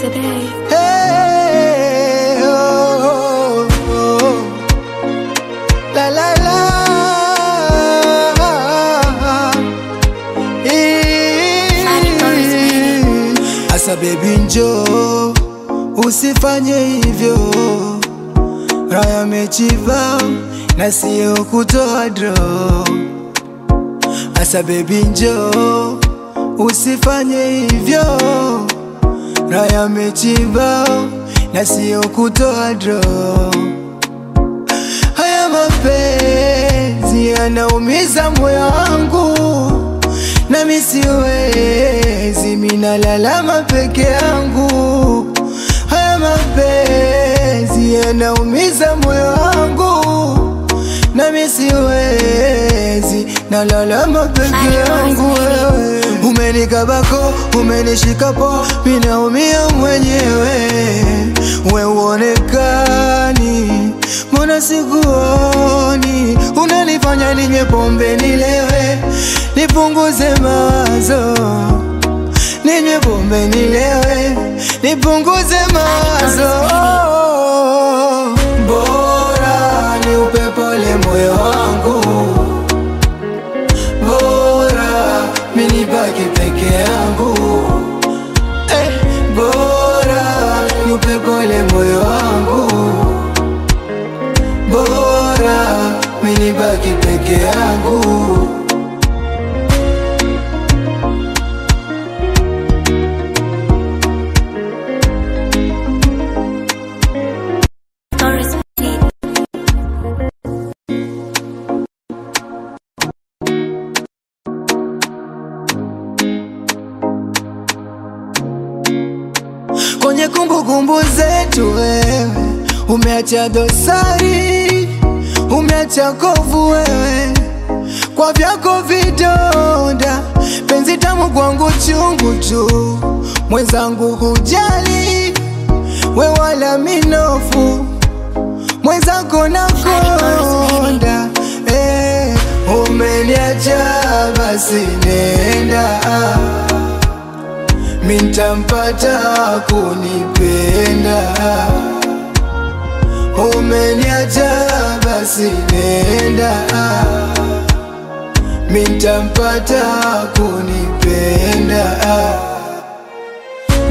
today. Hey, oh, oh, oh. La la la. Asa baby njoo, usifanye hivyo. Raya mechiva na siyo kutoa draw. Asa baby njoo, usifanye hivyo. Raya mechiva na siyo kutoa draw. Haya mapenzi yanaumiza moyo wangu, na mimi siwezi, mina lalama peke yangu. Haya mapenzi yanaumiza moyo wangu, na mimi siwezi, na lalama peke yangu. Umenikabako, umenishikapo, mimi naumia mwenyewe. Wewe uonekani, mbona sikuoni? Unanifanya ninywe pombe nilewe, nipunguze mawazo. Ninywe pombe nilewe, nipunguze mawazo. Bora ni upepole moyo wangu, bora mimi nibaki peke yangu. Bora ni upepole moyo wangu, bora mimi nibaki peke yangu. Kwenye kumbukumbu zetu wewe umeacha dosari, umeacha kovu wewe, kwa vyako vidonda. Penzi tamu kwangu chungu tu, mwenzangu hujali, we wala minofu, mwenzako nakonda. Umeniacha basi nenda, mimi nitampata kunipenda. Umeniacha basi nenda, mimi nitampata kunipenda.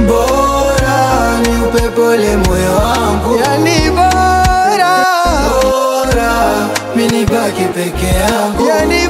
Bora ni upepole moyo wangu, yani bora, bora mimi nibaki peke yangu, yani